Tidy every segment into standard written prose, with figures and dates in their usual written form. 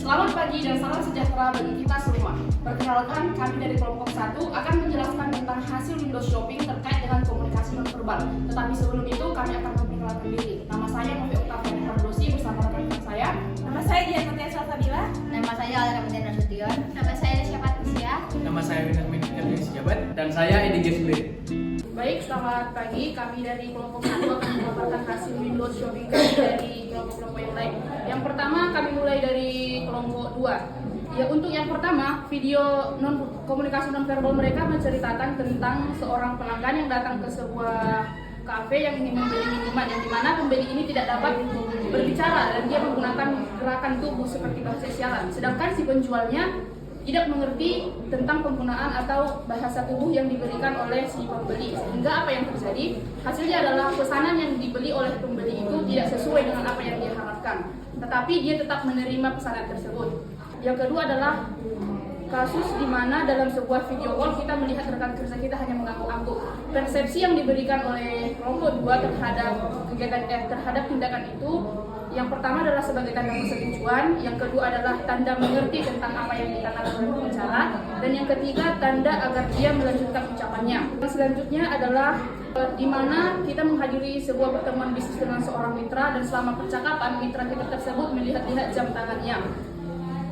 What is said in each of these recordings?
Selamat pagi dan salam sejahtera bagi kita semua. Perkenalkan, kami dari kelompok 1 akan menjelaskan tentang hasil window shopping terkait dengan komunikasi nonverbal. Tetapi sebelum itu, kami akan memperkenalkan diri. Nama saya Novi Octaviani Fardosi bersama rekan-rekan saya. Nama saya Dian Natia Salsabila. Nama saya Alera Ramadhan Nasution. Nama saya Desya Patricia. Nama saya Winar Medika dari Sejabat. Dan saya Edi Gesble. Baik, selamat pagi. Kami dari kelompok 1 akan memaparkan hasil window shopping kami dari kelompok-kelompok yang lain. Yang pertama, kami mulai dari kelompok 2. Ya, untuk yang pertama, video komunikasi nonverbal mereka menceritakan tentang seorang pelanggan yang datang ke sebuah kafe yang ingin membeli minuman, yang dimana pembeli ini tidak dapat berbicara dan dia menggunakan gerakan tubuh seperti bahasa isyarat. Sedangkan si penjualnya tidak mengerti tentang penggunaan atau bahasa tubuh yang diberikan oleh si pembeli. Sehingga apa yang terjadi? Hasilnya adalah pesanan yang dibeli oleh pembeli itu tidak sesuai dengan apa yang dia harapkan. Tetapi dia tetap menerima pesanan tersebut. Yang kedua adalah kasus di mana dalam sebuah video call kita melihat rekan kerja kita hanya mengangguk-angguk. Persepsi yang diberikan oleh kelompok 2 terhadap terhadap tindakan itu, yang pertama adalah sebagai tanda persetujuan, yang kedua adalah tanda mengerti tentang apa yang dikatakan oleh pembicara, dan yang ketiga tanda agar dia melanjutkan ucapannya. Yang selanjutnya adalah di mana kita menghadiri sebuah pertemuan bisnis dengan seorang mitra, dan selama percakapan mitra kita tersebut melihat-lihat jam tangannya.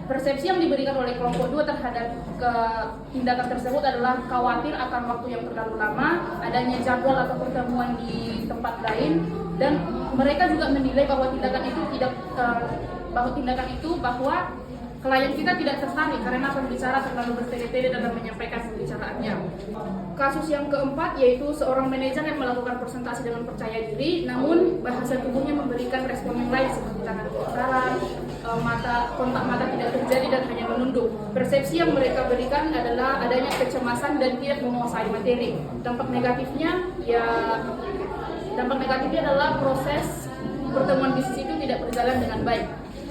Persepsi yang diberikan oleh kelompok 2 terhadap tindakan tersebut adalah khawatir akan waktu yang terlalu lama, adanya jadwal atau pertemuan di tempat lain, dan mereka juga menilai bahwa tindakan itu bahwa klien kita tidak tertarik karena pembicara terlalu bertele-tele dalam menyampaikan pembicaraannya. Kasus yang keempat yaitu seorang manajer yang melakukan presentasi dengan percaya diri, namun bahasa tubuhnya memberikan respon yang lain seperti tangan gemeteran, kontak mata tidak terjadi dan hanya menunduk. Persepsi yang mereka berikan adalah adanya kecemasan dan tidak menguasai materi. Dampak negatifnya adalah proses pertemuan bisnis itu tidak berjalan dengan baik.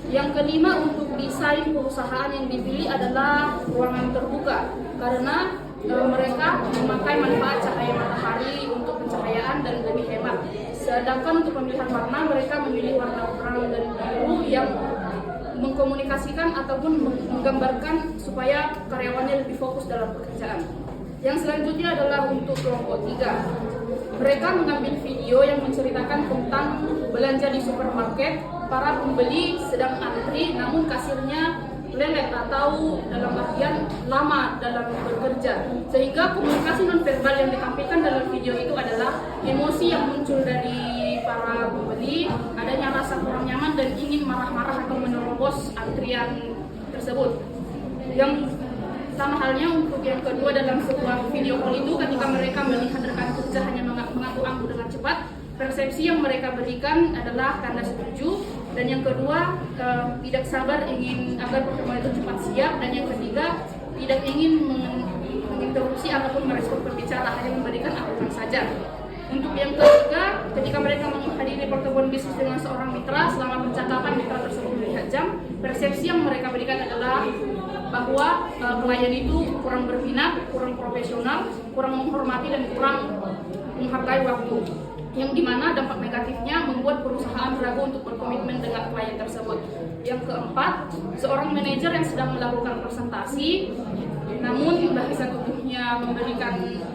Yang kelima, untuk desain perusahaan yang dipilih adalah ruangan terbuka karena mereka memakai manfaat cahaya matahari untuk pencahayaan dan lebih hemat. Sedangkan untuk pemilihan warna, mereka memilih warna terang dan biru yang mengkomunikasikan ataupun menggambarkan supaya karyawannya lebih fokus dalam pekerjaan. Yang selanjutnya adalah untuk kelompok 3. Mereka mengambil video yang menceritakan tentang belanja di supermarket. Para pembeli sedang antri, namun kasirnya lelet atau dalam artian lama dalam bekerja. Sehingga komunikasi nonverbal yang ditampilkan dalam video itu adalah emosi yang muncul dari para pembeli, adanya rasa kurang nyaman dan ingin marah-marah atau menerobos antrian tersebut. Yang sama halnya untuk yang kedua dalam sebuah video call itu, ketika mereka melihat rekan kerja hanya mengangguk-angguk dengan cepat, persepsi yang mereka berikan adalah tanda setuju, dan yang kedua tidak sabar ingin agar pertemuan itu cepat siap, dan yang ketiga tidak ingin menginterupsi ataupun merespon pembicara, hanya memberikan aturan saja. Untuk yang ketiga, ketika mereka menghadiri pertemuan bisnis dengan seorang mitra, selama percakapan mitra tersebut melihat jam, persepsi yang mereka berikan adalah bahwa klien itu kurang berminat, kurang profesional, kurang menghormati dan kurang menghargai waktu. Yang dimana dampak negatifnya membuat perusahaan ragu untuk berkomitmen dengan klien tersebut. Yang keempat, seorang manajer yang sedang melakukan presentasi, namun bahasa tubuhnya memberikan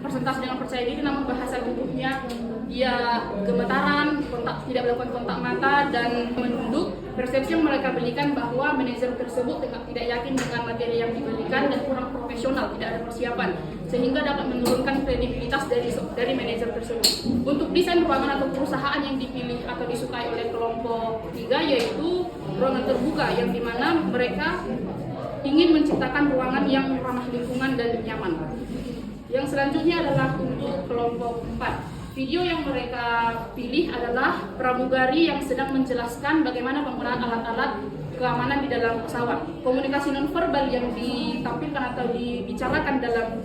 presentasi dengan percaya diri, namun bahasa tubuhnya dia gemetaran, tidak melakukan kontak mata dan menunduk. Persepsi yang mereka berikan bahwa manajer tersebut tidak yakin dengan materi yang diberikan dan kurang profesional, tidak ada persiapan, sehingga dapat menurunkan kredibilitas dari manajer tersebut. Untuk desain ruangan atau perusahaan yang dipilih atau disukai oleh kelompok 3 yaitu ruangan terbuka, yang dimana mereka ingin menciptakan ruangan yang ramah lingkungan dan nyaman. Yang selanjutnya adalah untuk kelompok 4. Video yang mereka pilih adalah pramugari yang sedang menjelaskan bagaimana penggunaan alat-alat keamanan di dalam pesawat. Komunikasi nonverbal yang ditampilkan atau dibicarakan dalam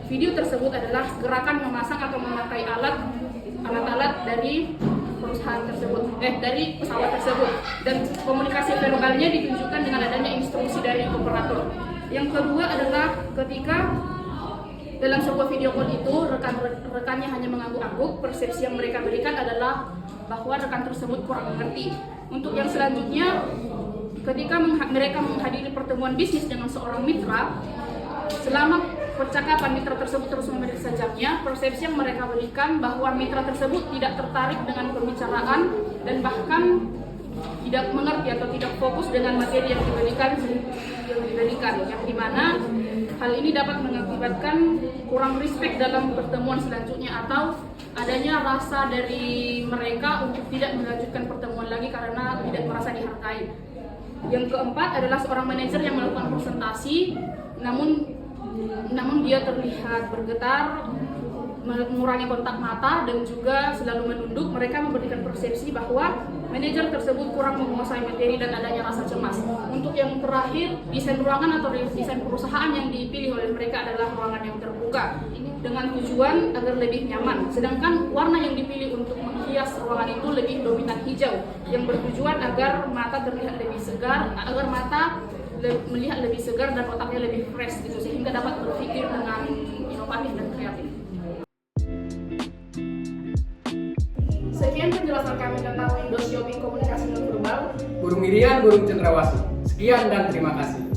video tersebut adalah gerakan memasang atau memakai alat-alat dari perusahaan tersebut, dari pesawat tersebut, dan komunikasi verbalnya ditunjukkan dengan adanya instruksi dari operator. Yang kedua adalah ketika dalam sebuah video call itu rekannya hanya mengangguk-angguk, persepsi yang mereka berikan adalah bahwa rekan tersebut kurang mengerti. Untuk yang selanjutnya, ketika mereka menghadiri pertemuan bisnis dengan seorang mitra, selama percakapan mitra tersebut terus memeriksa jamnya, persepsi yang mereka berikan bahwa mitra tersebut tidak tertarik dengan pembicaraan dan bahkan tidak mengerti atau tidak fokus dengan materi yang diberikan, yang dimana hal ini dapat mengakibatkan kurang respect dalam pertemuan selanjutnya atau adanya rasa dari mereka untuk tidak melanjutkan pertemuan lagi karena tidak merasa dihargai. Yang keempat adalah seorang manajer yang melakukan presentasi, namun dia terlihat bergetar, mengurangi kontak mata dan juga selalu menunduk. Mereka memberikan persepsi bahwa manajer tersebut kurang menguasai materi dan adanya rasa cemas. Untuk yang terakhir, desain ruangan atau desain perusahaan yang dipilih oleh mereka adalah ruangan yang terbuka dengan tujuan agar lebih nyaman. Sedangkan warna yang dipilih untuk menghias ruangan itu lebih dominan hijau yang bertujuan agar mata terlihat lebih segar, agar mata melihat lebih segar dan otaknya lebih fresh gitu, sehingga dapat berpikir dengan inovatif dan kreatif. Sekian penjelasan kami tentang Windows Shopping Komunikasi Non Verbal. Burung Mirian, burung cendrawasih. Sekian dan terima kasih.